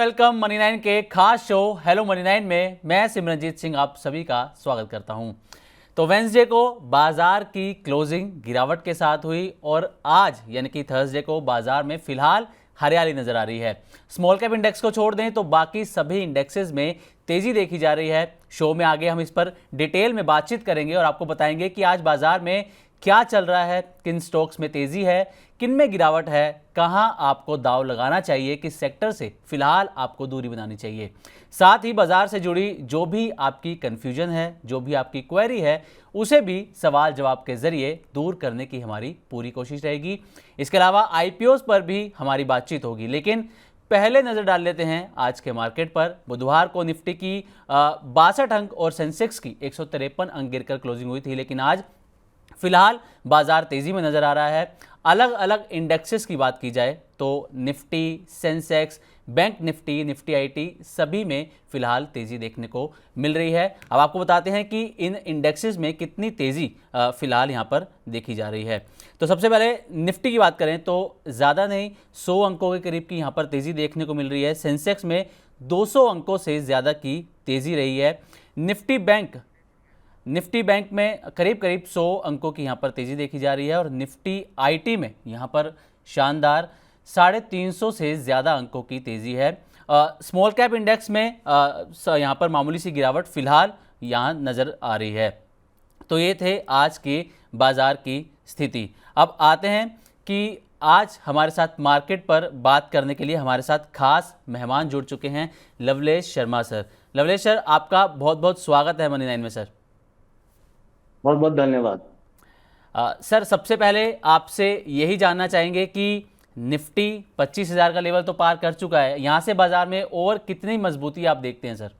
Welcome money 9 के खास show hello money 9 में मैं सिमरनजीत सिंह आप सभी का स्वागत करता हूं। तो वेंसडे को बाजार की क्लोजिंग गिरावट के साथ हुई और आज यानी कि थर्सडे को बाजार में फिलहाल हरियाली नजर आ रही है। स्मॉल कैप इंडेक्स को छोड़ दें तो बाकी सभी इंडेक्सेस में तेजी देखी जा रही है। शो में आगे हम इस पर डिटेल में बातचीत करेंगे और आपको बताएंगे कि आज बाजार में क्या चल रहा है, किन स्टॉक्स में तेजी है, किन में गिरावट है, कहां आपको दाव लगाना चाहिए, किस सेक्टर से फिलहाल आपको दूरी बनानी चाहिए। साथ ही बाजार से जुड़ी जो भी आपकी कंफ्यूजन है, जो भी आपकी क्वेरी है, उसे भी सवाल जवाब के जरिए दूर करने की हमारी पूरी कोशिश रहेगी। इसके अलावा आईपीओस पर भी हमारी बातचीत होगी। लेकिन पहले नजर डाल लेते हैं आज के मार्केट पर। बुधवार को निफ्टी की 62 अंक और सेंसेक्स की 153 अंक गिरकर क्लोजिंग हुई थी, लेकिन आज फिलहाल बाजार तेजी में नजर आ रहा है। अलग अलग इंडेक्सेस की बात की जाए तो Nifty, Sensex, bank Nifty, Nifty IT सभी में फिलहाल तेजी देखने को मिल रही है। अब आपको बताते हैं कि इन इंडेक्सेस में कितनी तेजी फिलहाल यहां पर देखी जा रही है। तो सबसे पहले निफ्टी की बात करें तो ज़्यादा नहीं, 100 अंकों के करीब की यहां पर तेजी देखने को मिल रही है। सेंसेक्स में 200 अंकों से ज़्यादा की तेजी रही है। निफ्टी बैंक में करीब 100 अंकों की यहाँ पर तेज़ी देखी जा रही है और निफ्टी आईटी में यहाँ पर शानदार 350 से ज़्यादा अंकों की तेज़ी है। स्मॉल कैप इंडेक्स में यहाँ पर मामूली सी गिरावट फिलहाल यहाँ नज़र आ रही है। तो ये थे आज के बाज़ार की स्थिति। अब आते हैं कि आज हमारे साथ मार्केट पर बात करने के लिए हमारे साथ खास मेहमान जुड़ चुके हैं, लवलेश शर्मा सर। लवलेश सर, आपका बहुत बहुत स्वागत है मनी 9 में सर। बहुत बहुत धन्यवाद। सर, सबसे पहले आपसे यही जानना चाहेंगे कि निफ्टी 25,000 का लेवल तो पार कर चुका है, यहाँ से बाजार में और कितनी मजबूती आप देखते हैं सर?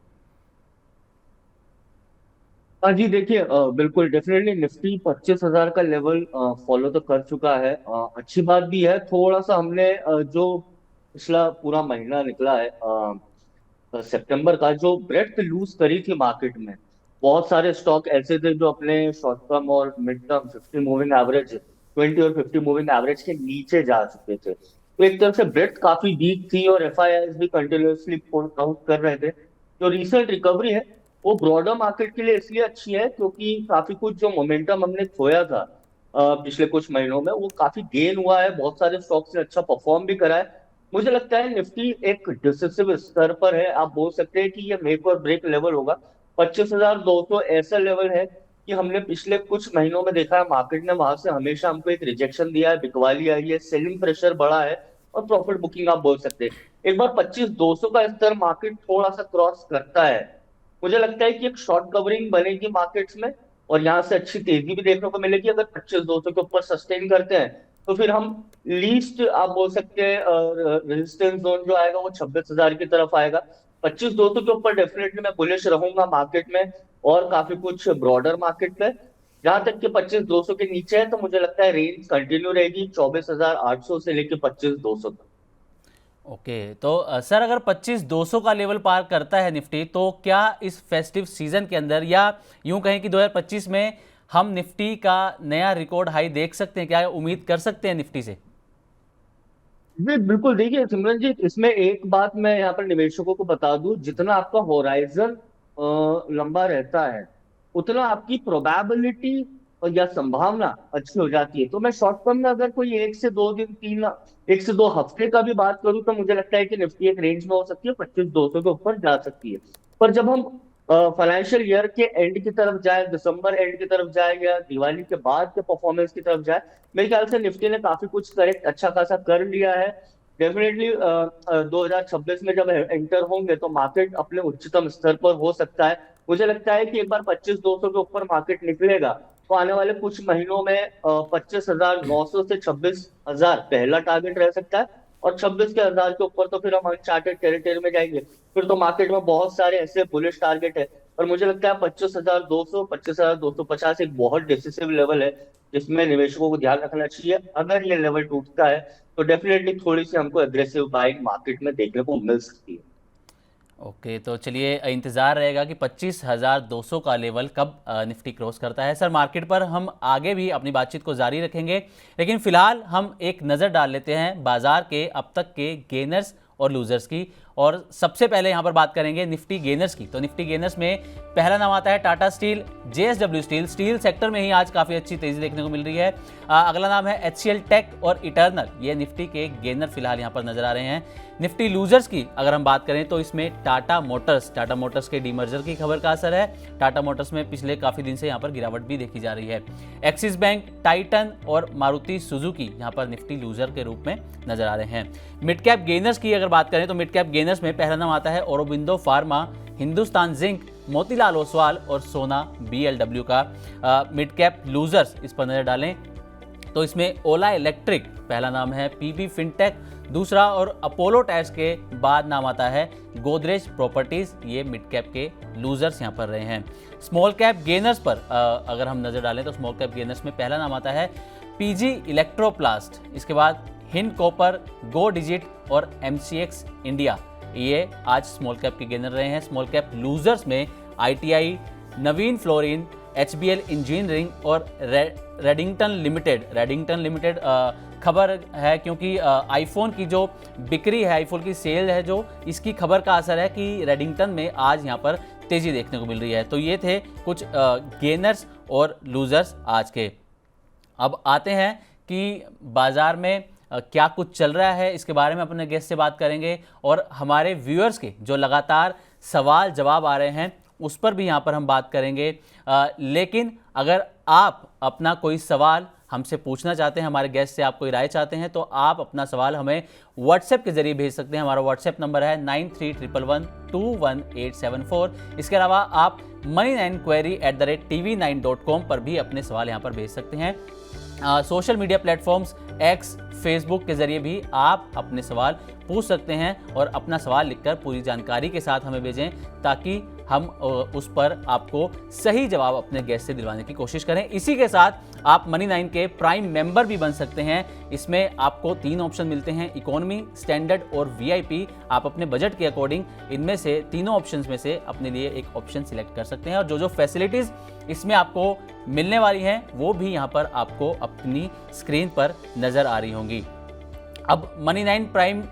हाँ जी, देखिए, बिल्कुल डेफिनेटली निफ्टी 25,000 का लेवल फॉलो तो कर चुका है। अच्छी बात भी है। थोड़ा सा हमने जो पिछला पूरा महीना निकला है सितंबर का, जो ब्रेड्थ लूज करी थी मार्केट में, बहुत सारे स्टॉक ऐसे थे जो अपने शॉर्ट टर्म और मिड टर्म 50 मूविंग एवरेज, 20 और 50 मूविंग एवरेज के नीचे जा चुके थे। तो एक तरफ से ब्रेड्थ काफी वीक थी और एफआईआईज भी कंटिन्यूअसली पॉइंट आउट कर रहे थे। जो रिसेंट रिकवरी है वो ब्रॉडर मार्केट के लिए इसलिए अच्छी है क्योंकि काफी कुछ जो मोमेंटम हमने खोया था पिछले कुछ महीनों में, वो काफी गेन हुआ है। बहुत सारे स्टॉक्स ने अच्छा परफॉर्म भी करा है। मुझे लगता है निफ्टी एक डिसिसिव स्तर पर है। आप बोल सकते हैं कि ये मेक और ब्रेक लेवल होगा। 25,200 ऐसा लेवल है कि हमने पिछले कुछ महीनों में देखा है मार्केट ने वहां से हमेशा हमको एक रिजेक्शन दिया है, बिकवाली आई है, सेलिंग प्रेशर बढ़ा है और प्रॉफिट बुकिंग आप बोल सकते हैं। एक बार 25,200 का स्तर मार्केट थोड़ा सा क्रॉस करता है, मुझे लगता है कि एक शॉर्ट कवरिंग बनेगी मार्केट्स में और यहाँ से अच्छी तेजी भी देखने को मिलेगी। अगर 25,200 के ऊपर सस्टेन करते हैं तो फिर हम लीस्ट आप बोल सकते हैं रेजिस्टेंस जोन जो आएगा वो 26,000 की तरफ आएगा। 25,200 के ऊपर डेफिनेटली मैं बुलिश रहूंगा मार्केट में और काफी कुछ ब्रॉडर मार्केट में। जहां तक कि 25,200 के नीचे है तो मुझे लगता है रेंज कंटिन्यू रहेगी 24,800 से लेकर 25,200 तक। ओके, तो सर, अगर 25,200 का लेवल पार करता है निफ्टी तो क्या इस फेस्टिव सीजन के अंदर या यूं कहें कि 2025 में हम निफ्टी का नया रिकॉर्ड हाई देख सकते हैं? क्या उम्मीद कर सकते हैं निफ्टी से? जी बिल्कुल। देखिए सिमरन जी, इसमें एक बात मैं यहाँ पर निवेशकों को बता दूं, जितना आपका होराइजन लंबा रहता है उतना आपकी प्रोबेबिलिटी या संभावना अच्छी हो जाती है। तो मैं शॉर्ट टर्म में अगर कोई 1 से 2 दिन, 1 से 2 हफ्ते का भी बात करूं तो मुझे लगता है कि निफ्टी एक रेंज में हो सकती है, 25,200 के ऊपर जा सकती है। पर जब हम फाइनेंशियल ईयर के एंड की तरफ जाए, दिसंबर एंड की तरफ जाए या दिवाली के बाद के परफॉर्मेंस की तरफ जाए, मेरे ख्याल से निफ्टी ने काफी कुछ करेक्ट अच्छा खासा कर लिया है। डेफिनेटली 2026 में जब एंटर होंगे तो मार्केट अपने उच्चतम स्तर पर हो सकता है। मुझे लगता है कि एक बार 25,200 के ऊपर मार्केट निकलेगा तो आने वाले कुछ महीनों में 25,900 से 26,000 पहला टारगेट रह सकता है और 26,000 के ऊपर तो फिर हम अनचार्टेड टेरिटरी में जाएंगे। फिर तो मार्केट में बहुत सारे ऐसे बुलिश टारगेट है। और मुझे लगता है 25,200, 25,250 एक बहुत डिसिसिव लेवल है जिसमें निवेशकों को ध्यान रखना चाहिए। अगर ये लेवल टूटता है तो डेफिनेटली थोड़ी सी हमको एग्रेसिव बाइंग मार्केट में देखने को मिल सकती है। ओके, तो चलिए इंतज़ार रहेगा कि 25,200 का लेवल कब निफ्टी क्रॉस करता है। सर, मार्केट पर हम आगे भी अपनी बातचीत को जारी रखेंगे, लेकिन फिलहाल हम एक नज़र डाल लेते हैं बाजार के अब तक के गेनर्स और लूजर्स की। और सबसे पहले यहाँ पर बात करेंगे निफ्टी गेनर्स की। तो निफ्टी गेनर्स में पहला नाम आता है Tata steel, JSW steel. Steel sector में ही आज काफ़ी अच्छी तेजी देखने को मिल रही है। अगला नाम है एचसीएल टेक और इटर्नल, ये निफ्टी के गेनर फिलहाल यहाँ पर नजर आ रहे हैं। निफ्टी लूजर्स की अगर हम बात करें तो इसमें टाटा मोटर्स के डीमर्जर की खबर का असर है। टाटा मोटर्स में पिछले काफ़ी दिन से यहाँ पर गिरावट भी देखी जा रही है। एक्सिस बैंक, टाइटन और मारुति सुजुकी यहाँ पर निफ्टी लूजर के रूप में नजर आ रहे हैं। मिड कैप गेनर्स की अगर बात करें तो मिड कैप गेनर्स में पहला नाम आता है औरोबिंदो फार्मा, हिंदुस्तान जिंक, मोतीलाल ओसवाल और सोना बीएलडब्ल्यू का। मिड कैप लूजर्स इस पर नजर डालें तो इसमें ओला इलेक्ट्रिक पहला नाम है, पीबी फिनटेक दूसरा और अपोलो टायर्स के बाद नाम आता है गोदरेज प्रॉपर्टीज। ये मिड कैप के लूजर्स यहाँ पर रहे हैं। स्मॉल कैप गेनर्स पर अगर हम नजर डालें तो स्मॉल कैप गेनर्स में पहला नाम आता है पीजी इलेक्ट्रोप्लास्ट, इसके बाद हिंद कॉपर, गो डिजिट और एमसीएक्स इंडिया, ये आज स्मॉल कैप के गेनर रहे हैं। स्मॉल कैप लूजर्स में आईटीआई, नवीन फ्लोरिन, एचबीएल इंजीनियरिंग और रेडिंगटन लिमिटेड खबर है क्योंकि आईफोन की जो बिक्री है, आईफोन की सेल है जो, इसकी खबर का असर है कि रेडिंगटन में आज यहाँ पर तेजी देखने को मिल रही है। तो ये थे कुछ गेनर्स और लूजर्स आज के। अब आते हैं कि बाजार में क्या कुछ चल रहा है, इसके बारे में अपने गेस्ट से बात करेंगे और हमारे व्यूअर्स के जो लगातार सवाल जवाब आ रहे हैं उस पर भी यहाँ पर हम बात करेंगे। लेकिन अगर आप अपना कोई सवाल हमसे पूछना चाहते हैं, हमारे गेस्ट से आप कोई राय चाहते हैं, तो आप अपना सवाल हमें व्हाट्सएप के जरिए भेज सकते हैं। हमारा व्हाट्सएप नंबर है 9311121874। इसके अलावा आप money9query@tv9.com पर भी अपने सवाल यहाँ पर भेज सकते हैं। Social media platforms x, Facebook के जरिए भी आप अपने सवाल पूछ सकते हैं और अपना सवाल लिखकर पूरी जानकारी के साथ हमें भेजें ताकि हम उस पर आपको सही जवाब अपने गेस्ट से दिलवाने की कोशिश करें। इसी के साथ आप मनी 9 के प्राइम मेंबर भी बन सकते हैं। इसमें आपको 3 ऑप्शन मिलते हैं, इकोनॉमी, स्टैंडर्ड और वीआईपी। आप अपने बजट के अकॉर्डिंग इनमें से तीनों ऑप्शंस में से अपने लिए एक ऑप्शन सिलेक्ट कर सकते हैं और जो जो फैसिलिटीज़ इसमें आपको मिलने वाली हैं वो भी यहाँ पर आपको अपनी स्क्रीन पर नज़र आ रही होंगी। अब मनी 9 प्राइम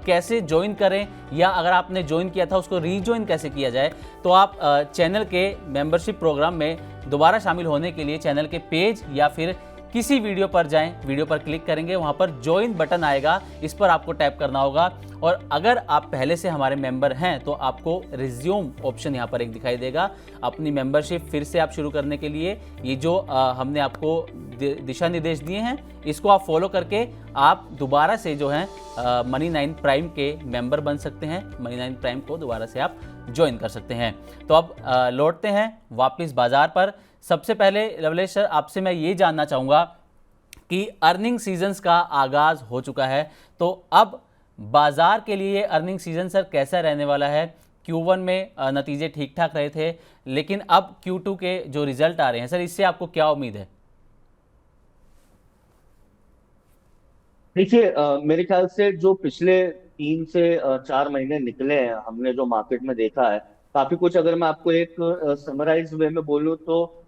कैसे ज्वाइन करें या अगर आपने ज्वाइन किया था उसको रीज्वाइन कैसे किया जाए, तो आप चैनल के मेंबरशिप प्रोग्राम में दोबारा शामिल होने के लिए चैनल के पेज या फिर किसी वीडियो पर जाएं, वीडियो पर क्लिक करेंगे, वहां पर ज्वाइन बटन आएगा, इस पर आपको टैप करना होगा। और अगर आप पहले से हमारे मेंबर हैं तो आपको रिज्यूम ऑप्शन यहाँ पर एक दिखाई देगा। अपनी मेंबरशिप फिर से आप शुरू करने के लिए ये जो हमने आपको दिशा निर्देश दिए हैं इसको आप फॉलो करके आप दोबारा से जो है मनी 9 प्राइम के मेंबर बन सकते हैं। मनी 9 प्राइम को दोबारा से आप ज्वाइन कर सकते हैं। तो अब लौटते हैं वापस बाजार पर। सबसे पहले लवलेश सर, आपसे मैं ये जानना चाहूँगा कि अर्निंग सीजन्स का आगाज़ हो चुका है, तो अब बाजार के लिए अर्निंग सीजन सर कैसा रहने वाला है? Q1 में नतीजे ठीक ठाक रहे थे, लेकिन अब Q2 के जो रिजल्ट आ रहे हैं सर, इससे आपको क्या उम्मीद है? देखिए, मेरे ख्याल से जो पिछले 3 से 4 महीने निकले हैं, हमने जो मार्केट में देखा है काफी कुछ। अगर मैं आपको एक समराइज वे में बोलूं तो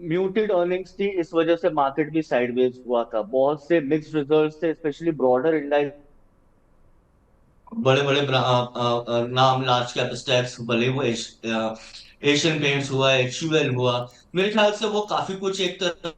म्यूटेड अर्निंग्स थी, इस वजह से मार्केट भी साइडवेज हुआ था। बहुत से मिक्स्ड रिजल्ट्स थे, स्पेशली ब्रॉडर इंडाइस, बड़े बड़े नाम, लार्ज कैप स्टॉक्स, भले वो एशियन पेंट्स हुआ, HUL हुआ, मेरे ख्याल से वो काफी कुछ एक तरह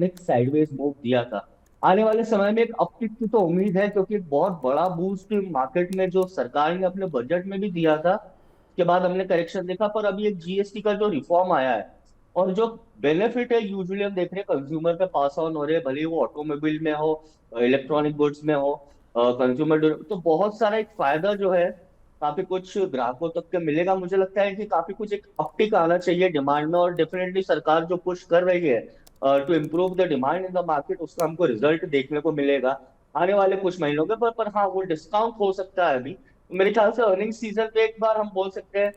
एक साइडवेज मूव दिया था। आने वाले समय में एक अपटिक की तो उम्मीद है, क्योंकि एक बहुत बड़ा बूस्ट मार्केट में जो सरकार ने अपने बजट में भी दिया था, उसके बाद हमने करेक्शन देखा। पर अभी एक जीएसटी का जो रिफॉर्म आया है और जो बेनिफिट है यूजुअली हम देख रहे हैं कंज्यूमर पे पास ऑन हो रहे हैं, भले वो ऑटोमोबाइल में हो, इलेक्ट्रॉनिक गुड्स में हो, कंज्यूमर, तो बहुत सारा एक फायदा जो है काफी कुछ ग्राहकों तक के मिलेगा। मुझे लगता है कि काफी कुछ एक अपटिक आना चाहिए डिमांड में, और डेफिनेटली सरकार जो पुश कर रही है to improve the demand in the market, उसका हमको रिजल्ट देखने को मिलेगा आने वाले कुछ महीनों में। पर हाँ, वो डिस्काउंट हो सकता है अभी। तो मेरे ख्याल से अर्निंग सीजन पे एक बार हम बोल सकते हैं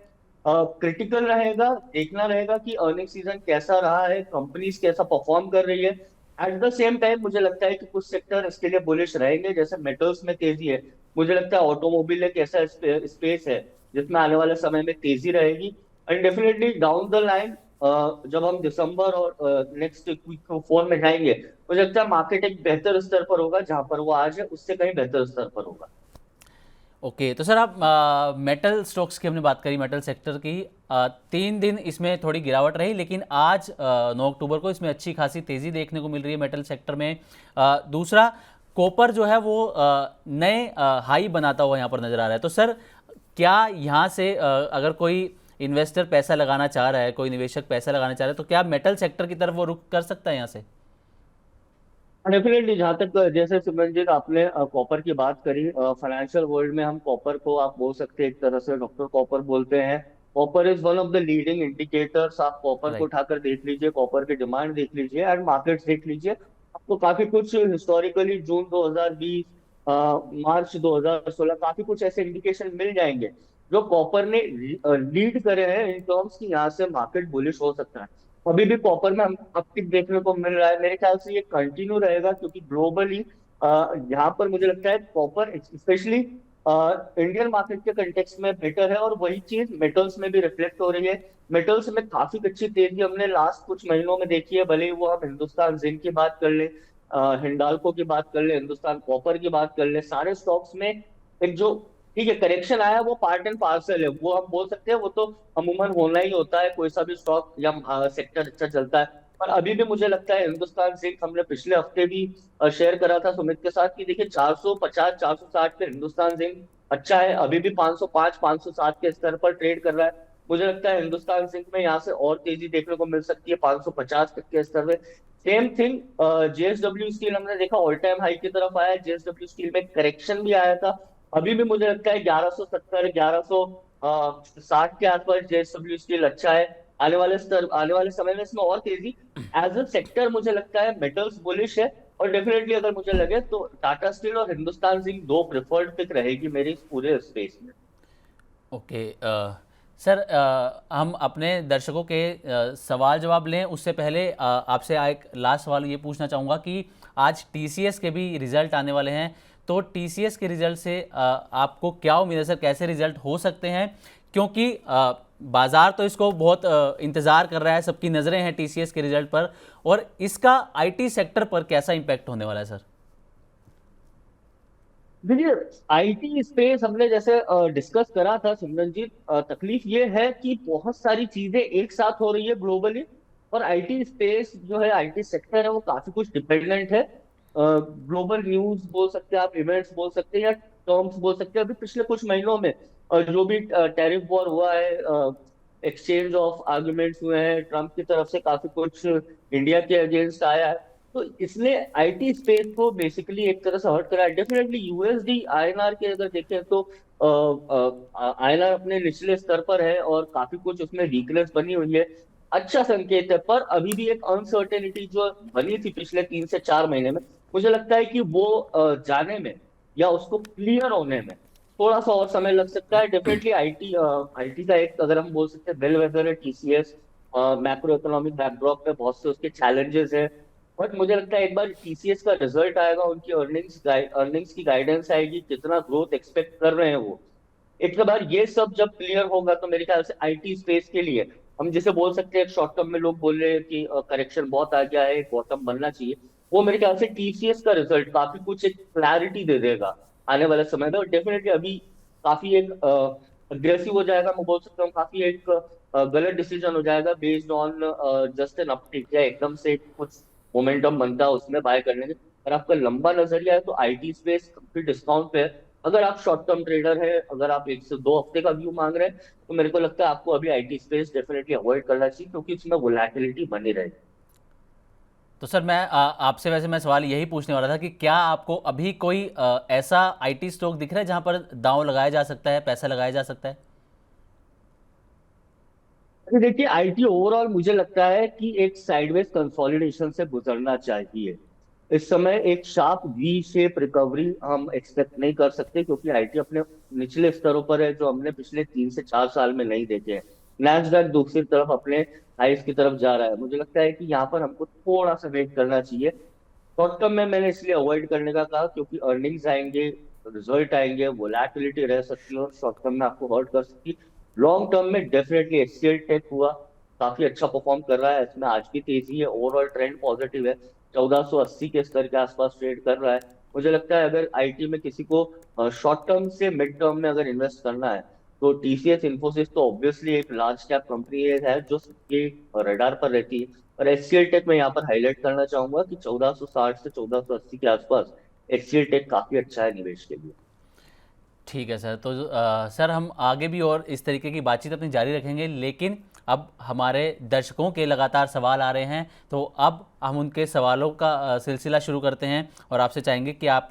क्रिटिकल रहेगा, देखना रहेगा कि अर्निंग सीजन कैसा रहा है, कंपनीज कैसा परफॉर्म कर रही है। एट द सेम टाइम मुझे लगता है कि कुछ सेक्टर इसके लिए बुलिश रहेंगे, जैसे मेटल्स में तेजी है। मुझे लगता है ऑटोमोबाइल एक ऐसा स्पेस है जिसमें आने वाले समय में तेजी रहेगी। And definitely down the line जब हम दिसंबर और नेक्स्ट क्विक फोर में जाएंगे, मुझे लगता है मार्केट एक बेहतर स्तर पर होगा, जहां पर वो आज है उससे कहीं बेहतर स्तर पर होगा। ओके, तो सर आप मेटल स्टॉक्स की हमने बात करी, मेटल सेक्टर की। 3 दिन इसमें थोड़ी गिरावट रही, लेकिन आज 9 अक्टूबर को इसमें अच्छी खासी तेज़ी देखने को मिल रही है मेटल सेक्टर में। दूसरा, कॉपर जो है वो नए हाई बनाता हुआ यहाँ पर नज़र आ रहा है। तो सर, क्या यहाँ से अगर कोई इन्वेस्टर पैसा लगाना चाह रहा है, कोई निवेशक पैसा लगाना चाह रहा है, तो क्या मेटल सेक्टर की तरफ वो रुख कर सकता है यहाँ से? डेफिनेटली, जहाँ तक जैसे सिमरनजीत आपने कॉपर की बात करी, फाइनेंशियल वर्ल्ड में हम कॉपर को आप बोल सकते हैं एक तरह से डॉक्टर कॉपर बोलते हैं। Copper is one of the leading indicators. आप कॉपर को राइट। उठाकर देख लीजिए, कॉपर की डिमांड देख लीजिए एंड मार्केट्स देख लीजिए, आपको काफी कुछ हिस्टोरिकली जून 2020, मार्च 2016 काफी कुछ ऐसे इंडिकेशन मिल जाएंगे जो कॉपर ने लीड करे हैं इन टर्म्स की यहाँ से मार्केट बुलिश हो सकता है। अभी भी कॉपर में हम अपटिक देखने को मिल रहा है, मेरे ख्याल से ये कंटिन्यू रहेगा, क्योंकि ग्लोबली यहाँ पर मुझे लगता है कॉपर स्पेशली इंडियन मार्केट के कंटेक्स्ट में बेटर है, और वही चीज मेटल्स में भी रिफ्लेक्ट हो रही है। मेटल्स में काफी अच्छी तेजी हमने लास्ट कुछ महीनों में देखी है, भले ही वो हम हिंदुस्तान जिंक की बात कर ले, हिंडाल्को की बात कर ले, हिंदुस्तान कॉपर की बात कर ले, सारे स्टॉक्स में एक जो ठीक है करेक्शन आया वो पार्ट एंड पार्सल है, वो हम बोल सकते हैं, वो तो अमूमन होना ही होता है, कोई सा भी स्टॉक या सेक्टर अच्छा चलता है। पर अभी भी मुझे लगता है हिंदुस्तान जिंक, हमने पिछले हफ्ते भी शेयर करा था सुमित के साथ कि देखिए 450 460 पे हिंदुस्तान जिंक अच्छा है, अभी भी 505 507 के स्तर पर ट्रेड कर रहा है। मुझे लगता है हिंदुस्तान जिंक में यहाँ से और तेजी देखने को मिल सकती है 550 तक के स्तर पे। सेम थिंग जेएसडब्ल्यू स्टील, हमने देखा ऑल टाइम हाई की तरफ आया, जेएसडब्ल्यू स्टील में करेक्शन भी आया था, अभी भी मुझे लगता है 1170 1160 के आसपास जेएसडब्ल्यू स्टील अच्छा है। आने वाले समय में इसमें और तेजी, एज अ सेक्टर मुझे लगता है मेटल्स बुलिश है। और डेफिनेटली अगर मुझे लगे तो टाटा स्टील और हिंदुस्तान जिंक दो प्रिफर्ड पिक रहेगी मेरी इस पूरे स्पेस में। ओके, सर, हम अपने दर्शकों के सवाल जवाब लें उससे पहले आपसे एक लास्ट सवाल ये पूछना चाहूँगा कि आज टीसीएस के भी रिजल्ट आने वाले हैं। तो टीसीएस के रिजल्ट से आपको क्या उम्मीद है सर, कैसे रिजल्ट हो सकते हैं? क्योंकि बाजार तो इसको बहुत इंतज़ार कर रहा है, सबकी नज़रें हैं टीसीएस के रिजल्ट पर, और इसका आईटी सेक्टर पर कैसा इम्पैक्ट होने वाला है सर? देखिए, आईटी स्पेस हमने जैसे डिस्कस करा था सिमरनजीत, तकलीफ ये है कि बहुत सारी चीजें एक साथ हो रही है ग्लोबली, और आईटी स्पेस जो है, आईटी सेक्टर है, वो काफी कुछ डिपेंडेंट है। ग्लोबल न्यूज बोल सकते हैं आप, इवेंट्स बोल सकते हैं, या टर्म्स बोल सकते हैं। अभी पिछले कुछ महीनों में जो भी टैरिफ वॉर हुआ है, एक्सचेंज ऑफ आर्गुमेंट्स हुए हैं, ट्रम्प की तरफ से काफी कुछ इंडिया के अगेंस्ट आया है, तो इसने आईटी स्पेस को बेसिकली एक तरह से हर्ट करा है। डेफिनेटली यूएसडी आईएनआर के अगर देखें तो आईएनआर अपने निचले स्तर पर है और काफी कुछ उसमें वीकनेस बनी हुई है, अच्छा संकेत है। पर अभी भी एक अनसर्टेनिटी जो बनी थी पिछले 3 से 4 महीने में, मुझे लगता है कि वो जाने में या उसको क्लियर होने में थोड़ा सा और समय लग सकता है। डेफिनेटली आईटी आईटी का एक अगर हम बोल सकते हैं बेलवेदर है टीसीएस। मैक्रो इकोनॉमिक बैकड्रॉप में बहुत से उसके चैलेंजेस है, बट मुझे लगता है एक बार टीसीएस का रिजल्ट आएगा, उनकी अर्निंग्स की गाइडेंस आएगी, कितना ग्रोथ एक्सपेक्ट कर रहे हैं वो, एक बार ये सब जब क्लियर होगा तो मेरे ख्याल से आईटी स्पेस के लिए हम जिसे बोल सकते हैं शॉर्ट टर्म में लोग बोल रहे हैं कि करेक्शन बहुत आ गया है, बॉटम बनना चाहिए, वो मेरे ख्याल से टीसीएस का रिजल्ट काफी कुछ एक क्लैरिटी दे देगा आने वाले समय में। और डेफिनेटली अभी काफी एक अग्रेसिव हो जाएगा, मैं बोल सकता हूँ काफी एक गलत डिसीजन हो जाएगा based on just an uptick, या एकदम से कुछ मोमेंटम बनता है उसमें बाय करने के। अगर आपका लंबा नजरिया है तो आईटी स्पेस काफी डिस्काउंट पे है। अगर आप शॉर्ट टर्म ट्रेडर है, अगर आप 1 से 2 हफ्ते का व्यू मांग रहे हैं, तो मेरे को लगता है आपको अभी आईटी स्पेस डेफिनेटली अवॉइड करना चाहिए, क्योंकि इसमें वोलैटिलिटी बनी रहेगी। तो सर, मैं आपसे वैसे मैं सवाल यही पूछने वाला था कि क्या आपको अभी कोई ऐसा आईटी स्टॉक दिख रहा है जहां पर दांव लगाया जा सकता है, पैसा लगाया जा सकता है? अरे देखिए, आईटी ओवरऑल मुझे लगता है कि एक साइडवेज कंसोलिडेशन से गुजरना चाहिए। इस समय एक शार्प वी शेप रिकवरी हम एक्सपेक्ट नहीं कर सकते, क्योंकि आईटी अपने निचले स्तरों पर है जो हमने पिछले 3 से 4 साल में नहीं देखे हैं। नैस्डैक दूसरी तरफ अपने हाइस की तरफ जा रहा है, मुझे लगता है कि यहाँ पर हमको थोड़ा सा वेट करना चाहिए। शॉर्ट टर्म में मैंने इसलिए अवॉइड करने का कहा क्योंकि अर्निंग्स आएंगे, रिजल्ट आएंगे, वोलैटिलिटी रह सकती है और शॉर्ट टर्म में आपको हर्ट कर सकती है। लॉन्ग टर्म में डेफिनेटली एचसीएल टेक हुआ, काफी अच्छा परफॉर्म कर रहा है, इसमें आज भी तेजी है, ओवरऑल ट्रेंड पॉजिटिव है, 1480 के स्तर के आसपास ट्रेड कर रहा है। मुझे लगता है अगर आईटी में किसी को शॉर्ट टर्म से मिड टर्म में अगर इन्वेस्ट करना है तो टीसीएस इन्फोसिस तो ऑब्वियसली एक लार्ज कैप कंपनी है जो सबके रडार पर रहती है। और एचसीएल टेक मैं यहाँ पर हाईलाइट करना चाहूंगा कि 1460 से 1480 के आसपास एचसीएल टेक काफी अच्छा है निवेश के लिए। ठीक है सर। तो सर हम आगे भी और इस तरीके की बातचीत अपनी जारी रखेंगे, लेकिन अब हमारे दर्शकों के लगातार सवाल आ रहे हैं, तो अब हम उनके सवालों का सिलसिला शुरू करते हैं और आपसे चाहेंगे कि आप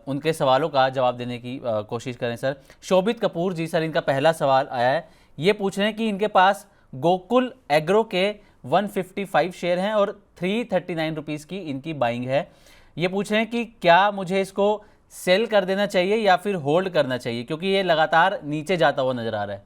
उनके सवालों का जवाब देने की कोशिश करें सर। शोभित कपूर जी सर, इनका पहला सवाल आया है, ये पूछ रहे हैं कि इनके पास गोकुल एग्रो के 155 शेयर हैं और 339 रुपीज़ की इनकी बाइंग है। ये पूछ रहे हैं कि क्या मुझे इसको सेल कर देना चाहिए या फिर होल्ड करना चाहिए, क्योंकि ये लगातार नीचे जाता हुआ नजर आ रहा है।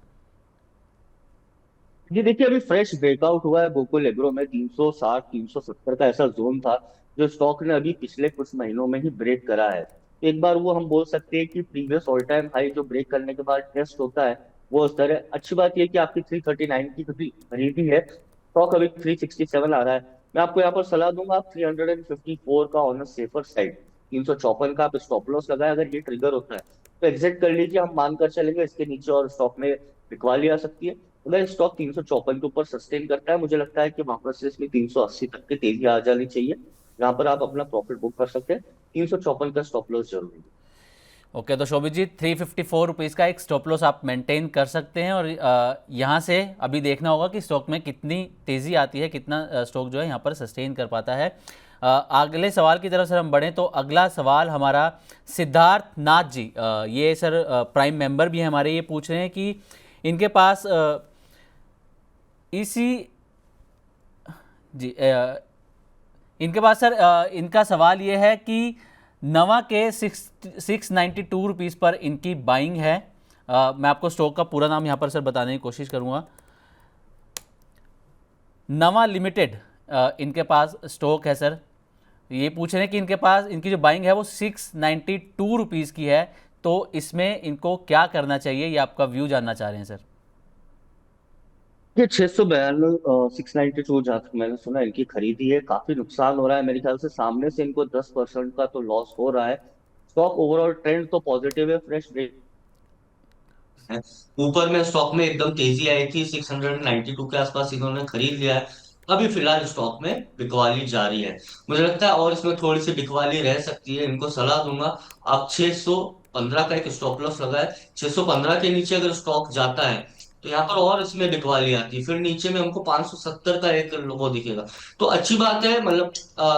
जी देखिए, अभी फ्रेश ब्रेकआउट हुआ है गोकुल एग्रो में 360 370 का ऐसा जोन था जो स्टॉक ने अभी पिछले कुछ महीनों में ही ब्रेक करा है। एक बार वो हम बोल सकते हैं कि प्रीवियस ऑल टाइम हाई जो ब्रेक करने के बाद टेस्ट होता है वो उस तरह। अच्छी बात यह कि आपकी 339 की खरीदी है, स्टॉक अभी 367 आ रहा है। मैं आपको यहाँ पर सलाह दूंगा, आप 354 का ऑन सेफर साइड, 354 का आप स्टॉप लॉस लगाए, अगर ये ट्रिगर होता है तो एग्जिट कर लीजिए। हम मानकर चलेंगे इसके नीचे और स्टॉक में बिकवाली आ सकती है। अगर स्टॉक 354 के ऊपर सस्टेन करता है, मुझे लगता है कि वापस से इसमें 380 तक की तेजी आ जानी चाहिए, यहाँ पर आप अपना प्रॉफिट बुक कर सकते हैं। 354 का स्टॉप लॉस जरूरी है। ओके, तो शोभित जी 354 रुपीज़ का एक स्टॉप लॉस आप मेंटेन कर सकते हैं, और यहाँ से अभी देखना होगा कि स्टॉक में कितनी तेज़ी आती है, कितना स्टॉक जो है यहाँ पर सस्टेन कर पाता है। अगले सवाल की तरफ सर हम बढ़ें तो अगला सवाल हमारा सिद्धार्थ नाथ जी, ये सर प्राइम मेंबर भी हैं हमारे, ये पूछ रहे हैं कि इनके पास इसी जी इनके पास सर इनका सवाल ये है कि नवा के 692 रुपीज़ पर इनकी बाइंग है। मैं आपको स्टॉक का पूरा नाम यहाँ पर सर बताने की कोशिश करूँगा। नवा लिमिटेड इनके पास स्टॉक है सर। ये पूछ रहे हैं कि इनके पास इनकी जो बाइंग है वो 692 रुपीज़ की है, तो इसमें इनको क्या करना चाहिए, ये आपका व्यू जानना चाह रहे हैं सर। ये 692 692 जहां तक मैंने सुना इनकी खरीदी है, काफी नुकसान हो रहा है मेरे ख्याल से, सामने से इनको 10% का तो लॉस हो रहा है। स्टॉक ओवरऑल ट्रेंड तो पॉजिटिव है, फ्रेश ब्रेक है, ऊपर में स्टॉक में एकदम तेजी आई थी, 692 के आसपास इन्होंने खरीद लिया है। अभी फिलहाल स्टॉक में बिकवाली जारी है, मुझे लगता है और इसमें थोड़ी सी बिकवाली रह सकती है। इनको सलाह दूंगा आप 615 का एक स्टॉप लॉस लगाए। 615 के नीचे अगर स्टॉक जाता है तो यहाँ पर और इसमें बिकवाली आती है, फिर नीचे में हमको 570 का एक वो दिखेगा। तो अच्छी बात है, मतलब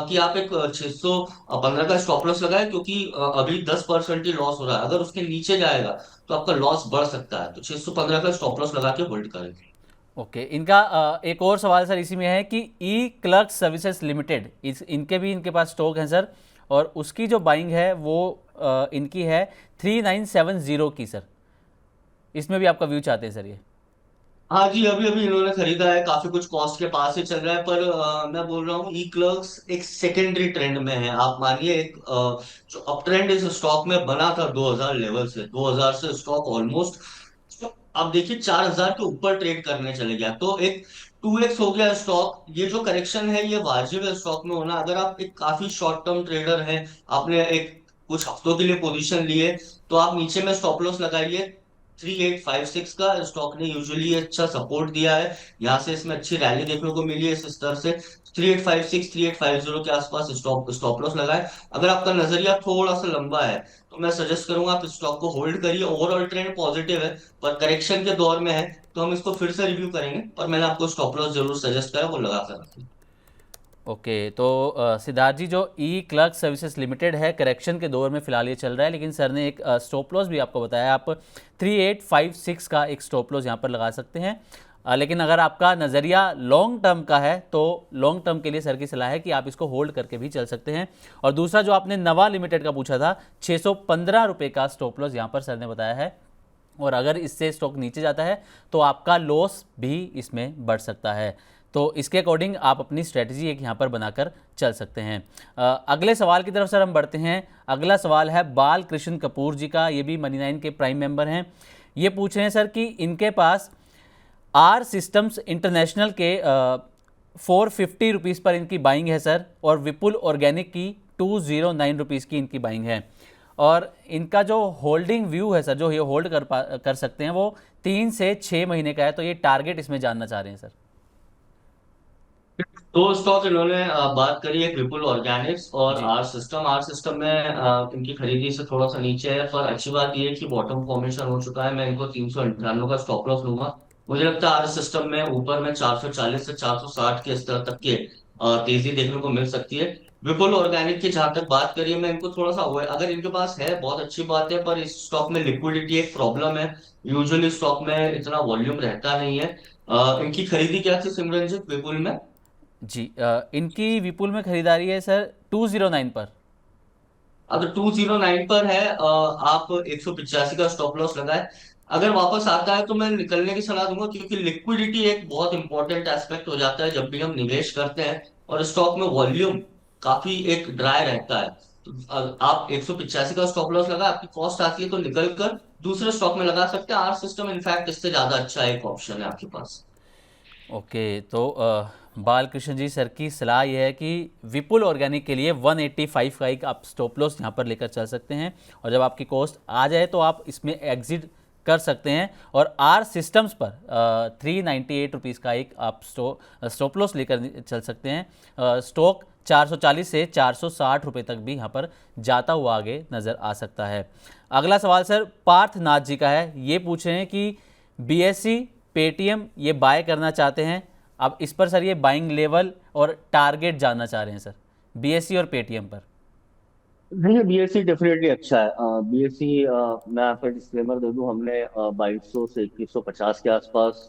कि आप एक 615 का स्टॉप लॉस लगाए, क्योंकि अभी 10% ही लॉस हो रहा है, अगर उसके नीचे जाएगा तो आपका लॉस बढ़ सकता है। तो 615 का स्टॉप लॉस लगा के होल्ड करें। ओके, इनका एक और सवाल सर इसी में है कि ई क्लर्क सर्विसेज लिमिटेड, इनके भी इनके पास स्टॉक हैं सर, और उसकी जो बाइंग है वो इनकी है 3970 की सर। इसमें भी आपका व्यू चाहते हैं सर ये। हाँ जी, अभी अभी इन्होंने खरीदा है, काफी कुछ कॉस्ट के पास ही चल रहा है, पर मैं बोल रहा हूँ ई क्लर्क्स एक सेकेंडरी ट्रेंड में है। आप मानिए एक जो अप ट्रेंड इस स्टॉक में बना था 2000 लेवल से, 2000 से स्टॉक ऑलमोस्ट आप देखिए 4000 के ऊपर ट्रेड करने चले गया, तो एक 2x हो गया स्टॉक। ये जो करेक्शन है ये वाजिब है स्टॉक में होना। अगर आप एक काफी शॉर्ट टर्म ट्रेडर हैं, आपने एक कुछ हफ्तों के लिए पोजीशन लिए, तो आप नीचे में स्टॉप लॉस लगाइए। 3856 का स्टॉक ने यूजुअली अच्छा सपोर्ट दिया है, यहाँ से इसमें अच्छी रैली देखने को मिली है इस स्तर से। 3856 3850 के आसपास स्टॉप स्टॉप लॉस लगाए। अगर आपका नजरिया थोड़ा सा लंबा है तो मैं सजेस्ट करूंगा आप स्टॉक को होल्ड करिए। ओवरऑल ट्रेंड पॉजिटिव है, पर करेक्शन के दौर में है, तो हम इसको फिर से रिव्यू करेंगे, पर मैंने आपको स्टॉप लॉस जरूर सजेस्ट करा, वो लगा कर रखें। ओके, तो सिद्धार्थ जी जो ई क्लर्क सर्विसेज लिमिटेड है, करेक्शन के दौर में फिलहाल ये चल रहा है, लेकिन सर ने एक स्टॉप लॉस भी आपको बताया, आप 3856 का एक स्टॉप लॉस यहाँ पर लगा सकते हैं। लेकिन अगर आपका नज़रिया लॉन्ग टर्म का है तो लॉन्ग टर्म के लिए सर की सलाह है कि आप इसको होल्ड करके भी चल सकते हैं। और दूसरा जो आपने नवा लिमिटेड का पूछा था, 615 रुपये का स्टॉप लॉस यहाँ पर सर ने बताया है, और अगर इससे स्टॉक नीचे जाता है तो आपका लॉस भी इसमें बढ़ सकता है। तो इसके अकॉर्डिंग आप अपनी स्ट्रेटजी एक यहाँ पर बनाकर चल सकते हैं। अगले सवाल की तरफ सर हम बढ़ते हैं। अगला सवाल है बाल कृष्ण कपूर जी का, ये भी मनी9 के प्राइम मेंबर हैं। ये पूछ रहे हैं सर कि इनके पास आर सिस्टम्स इंटरनेशनल के 450 रुपीज़ पर इनकी बाइंग है सर, और विपुल ऑर्गेनिक की 209 रुपीज़ की इनकी बाइंग है। और इनका जो होल्डिंग व्यू है सर, जो ये होल्ड कर सकते हैं, वो 3 से 6 महीने का है। तो ये टारगेट इसमें जानना चाह रहे हैं सर। दो स्टॉक इन्होंने बात करी, एक विपुल ऑर्गेनिक्स और जी। आर सिस्टम में इनकी खरीदी से थोड़ा सा नीचे है, पर अच्छी बात ये है कि बॉटम फॉर्मेशन हो चुका है। मैं इनको 398 का स्टॉप लॉस लूंगा। मुझे लगता है आर सिस्टम में ऊपर में 440 से 460 के स्तर तक के तेजी देखने को मिल सकती है। विपुल ऑर्गेनिक की जहां तक बात करिए, मैं इनको थोड़ा सा अगर इनके पास है बहुत अच्छी बात है, पर इस स्टॉक में लिक्विडिटी एक प्रॉब्लम है। यूजुअली स्टॉक में इतना वॉल्यूम रहता नहीं है। इनकी खरीदी क्या थी सिमरनजीत विपुल में? जी, इनकी विपुल में खरीदारी है सर 209 पर। अगर 209 पर है, आप 185 का स्टॉप लॉस लगाए। अगर वापस आता है तो मैं निकलने की सलाह दूंगा, क्योंकि लिक्विडिटी एक बहुत इंपॉर्टेंट एस्पेक्ट हो जाता है जब भी हम निवेश करते हैं, और स्टॉक में वॉल्यूम काफी एक ड्राई रहता है। तो आप 185 का स्टॉप लॉस लगा, आपकी कॉस्ट आती है तो निकल कर दूसरे स्टॉक में लगा सकते हैं। आर सिस्टम इनफैक्ट इससे ज्यादा अच्छा एक ऑप्शन है आपके पास। ओके, तो बालकृष्ण जी सर की सलाह यह है कि विपुल ऑर्गेनिक के लिए 185 का एक आप स्टॉप लॉस यहाँ पर लेकर चल सकते हैं, और जब आपकी कॉस्ट आ जाए तो आप इसमें एग्जिट कर सकते हैं। और आर सिस्टम्स पर 398 रुपीज़ का एक आप स्टॉप लॉस लेकर चल सकते हैं। स्टॉक 440 से 460 रुपये तक भी यहाँ पर जाता हुआ आगे नज़र आ सकता है। अगला सवाल सर पार्थ नाथ जी का है। ये पूछ रहे हैं कि बीएससी पेटीएम ये बाय करना चाहते हैं। अब इस पर सर ये बाइंग लेवल और टारगेट जानना चाह रहे हैं सर, बीएससी और पेटीएम पर। नहीं, बीएससी डेफिनेटली अच्छा है। बीएससी, मैं आपको डिस्क्लेमर दे दूं, हमने 2200 से 2150 के आसपास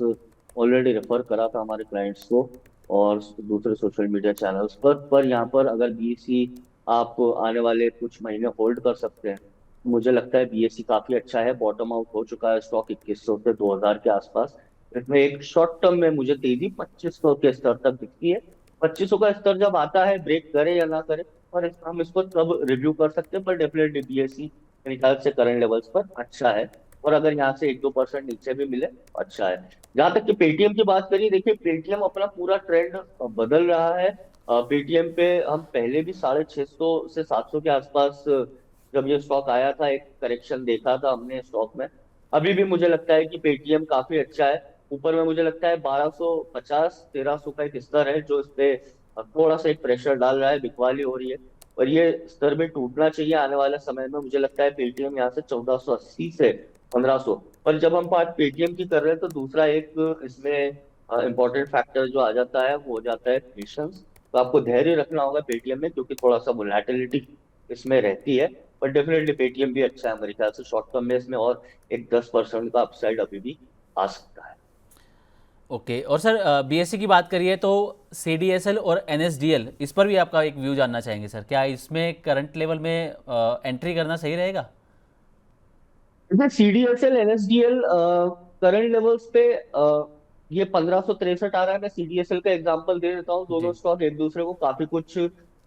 ऑलरेडी रेफर करा था हमारे क्लाइंट्स को, और दूसरे सोशल मीडिया चैनल्स पर यहाँ पर अगर बीएससी आप आने वाले कुछ महीने होल्ड कर सकते हैं, मुझे लगता है बीएससी काफी अच्छा है। बॉटम आउट हो चुका है स्टॉक 2100 से 2000 के आसपास। इसमें एक शॉर्ट टर्म में मुझे तेजी 2500 के स्तर तक दिखती है। 2500 का स्तर जब आता है, ब्रेक करे या ना करे, और हम इसको तब रिव्यू कर सकते हैं, पर डेफिनेटली बीएससी मेरे ख्याल से करंट लेवल्स पर अच्छा है। और अगर यहाँ से 1-2% नीचे भी मिले तो अच्छा है। जहां तक कि पेटीएम की बात करिए, देखिए पेटीएम अपना पूरा ट्रेंड बदल रहा है। पेटीएम पे हम पहले भी 650 से 700 के आसपास, जब ये स्टॉक आया था, एक करेक्शन देखा था हमने स्टॉक में। अभी भी मुझे लगता है कि पेटीएम काफी अच्छा है। ऊपर में मुझे लगता है 1250 1300 का एक स्तर है, जो इस पे थोड़ा सा एक प्रेशर डाल रहा है, बिकवाली हो रही है। और ये स्तर भी टूटना चाहिए आने वाले समय में। मुझे लगता है पेटीएम यहाँ से 1480 से 1500। पर जब हम बात पेटीएम की कर रहे हैं, तो दूसरा एक इसमें इंपॉर्टेंट फैक्टर जो आ जाता है, वो हो जाता है पेशेंस। तो आपको धैर्य रखना होगा पेटीएम में, क्योंकि थोड़ा सा वोलेटिलिटी इसमें रहती है। पर डेफिनेटली पेटीएम भी अच्छा है मेरे ख्याल से। शॉर्ट टर्म में इसमें और एक 10% का अपसाइड अभी भी आ सकता है। ओके, और सर बीएससी की बात करिए तो सीडीएसएल और एनएसडीएल, इस पर भी आपका एक व्यू जानना चाहेंगे सर। क्या इसमें करंट लेवल में एंट्री करना सही रहेगा? जैसे सीडीएसएल एनएसडीएल करंट लेवल्स पे ये 1563 आ रहा है। मैं सीडीएसएल का एग्जांपल दे देता हूँ। दोनों जी। स्टॉक एक दूसरे को काफी कुछ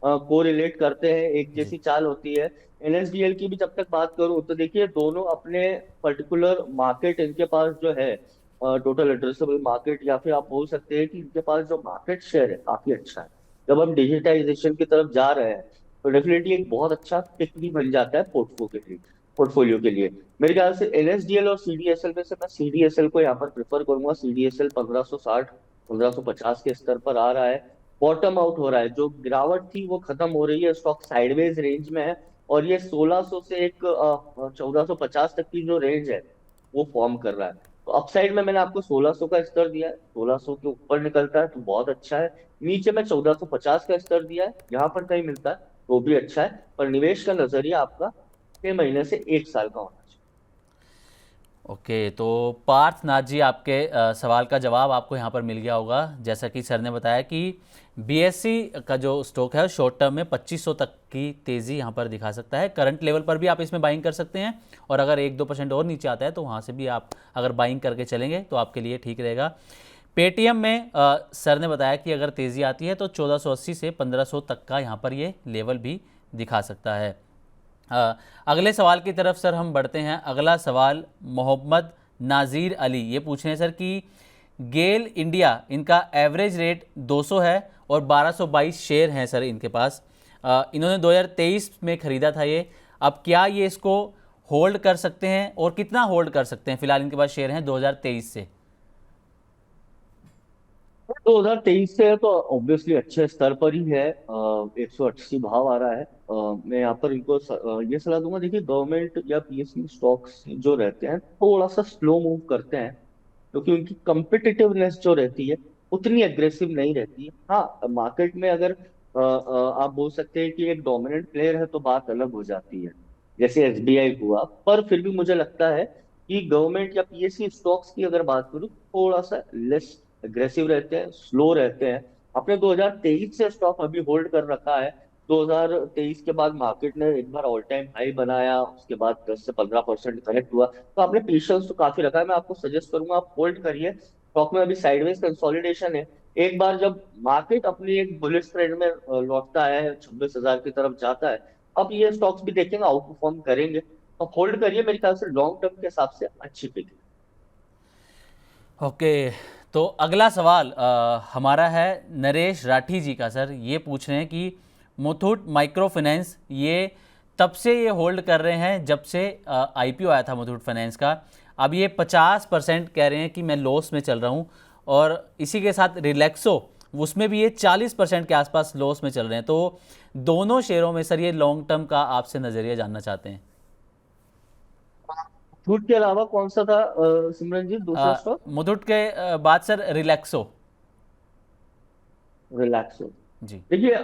को रिलेट करते हैं, एक जी। जैसी चाल होती है। एनएसडीएल की भी जब तक बात करूं, तो देखिए दोनों अपने पर्टिकुलर मार्केट, इनके पास जो है टोटल एड्रेसेबल मार्केट, या फिर आप बोल सकते हैं कि इनके पास जो मार्केट शेयर है काफी अच्छा है। जब हम डिजिटाइजेशन की तरफ जा रहे हैं, तो डेफिनेटली एक बहुत अच्छा पिक भी बन जाता है पोर्टफोलियो के लिए। मेरे ख्याल से एनएसडीएल और सीडीएसएल में से मैं सीडीएसएल को यहाँ पर प्रेफर करूंगा। सीडीएसएल 1560 1550 के स्तर पर आ रहा है, बॉटम आउट हो रहा है। जो गिरावट थी वो खत्म हो रही है, स्टॉक साइडवेज रेंज में है। और ये 1600 से एक 1450 तक की जो रेंज है, वो फॉर्म कर रहा है। तो अपसाइड में मैंने आपको 1600 का स्तर दिया है, 1600 के ऊपर निकलता है तो बहुत अच्छा है। नीचे में 1450 का स्तर दिया है, यहाँ पर कहीं मिलता है तो भी अच्छा है। पर निवेश का नजरिया आपका 6 महीने से 1 साल का होना चाहिए। ओके, तो पार्थ नाथ जी आपके सवाल का जवाब आपको यहाँ पर मिल गया होगा। जैसा कि सर ने बताया कि बीएससी का जो स्टॉक है शॉर्ट टर्म में 2500 तक की तेज़ी यहाँ पर दिखा सकता है। करंट लेवल पर भी आप इसमें बाइंग कर सकते हैं, और अगर 1-2% और नीचे आता है तो वहाँ से भी आप अगर बाइंग करके चलेंगे तो आपके लिए ठीक रहेगा। पेटीएम में सर ने बताया कि अगर तेज़ी आती है तो 1480 से 1500 तक का यहाँ पर ये लेवल भी दिखा सकता है। अगले सवाल की तरफ सर हम बढ़ते हैं। अगला सवाल मोहम्मद नाज़ीर अली ये पूछ रहे हैं सर कि गेल इंडिया, इनका एवरेज रेट 200 है और 1222 शेयर हैं सर इनके पास। इन्होंने 2023 में ख़रीदा था ये। अब क्या ये इसको होल्ड कर सकते हैं और कितना होल्ड कर सकते हैं? फिलहाल इनके पास शेयर हैं 2023 से। 2023 से तो ऑब्वियसली अच्छे स्तर पर ही है। 180 भाव आ रहा है। मैं यहाँ पर इनको ये सलाह दूंगा, देखिए गवर्नमेंट या पीएसयू स्टॉक्स जो रहते हैं थोड़ा सा स्लो मूव करते हैं, क्योंकि उनकी कम्पिटिटिवनेस जो रहती है उतनी एग्रेसिव नहीं रहती है। हाँ, मार्केट में अगर आप बोल सकते हैं कि एक डोमिनेंट प्लेयर है तो बात अलग हो जाती है, जैसे एसबीआई हुआ। पर फिर भी मुझे लगता है कि गवर्नमेंट या पीएसयू स्टॉक्स की अगर बात करूँ, थोड़ा सा लेस एग्रेसिव रहते हैं, स्लो रहते हैं। अपने 2023 से स्टॉक अभी होल्ड कर रखा है। 2023 के बाद मार्केट ने एक बार ऑल टाइम हाई बनाया, उसके बाद 10 से 15% करेक्ट हुआ, तो आपने पेशेंस तो काफी रखा है। मैं आपको सजेस्ट करूंगा आप होल्ड करिए। स्टॉक में अभी साइडवेज कंसोलिडेशन है। एक बार जब मार्केट अपनी एक बुलिश ट्रेंड में लौटता है, 26,000 की तरफ जाता है, अब ये स्टॉक्स भी देखेंगे आउट परफॉर्म करेंगे, तो होल्ड करिए। मेरे ख्याल से लॉन्ग टर्म के हिसाब से अच्छी पिक है। ओके, तो अगला सवाल हमारा है नरेश राठी जी का। सर ये पूछ रहे हैं कि मुथूट माइक्रो फाइनेंस, ये तब से ये होल्ड कर रहे हैं जब से आईपीओ आया था मुथूट फाइनेंस का। अब ये 50% कह रहे हैं कि मैं लॉस में चल रहा हूँ, और इसी के साथ रिलैक्सो, उसमें भी ये 40% के आसपास लॉस में चल रहे हैं। तो दोनों शेयरों में सर ये लॉन्ग टर्म का आपसे नज़रिया जानना चाहते हैं। छूट के अलावा कौन सा था सिमरन जी, दूसरा स्टॉक? मुथूट के बाद सर रिलैक्सो। रिलैक्सो। जी। देखिए,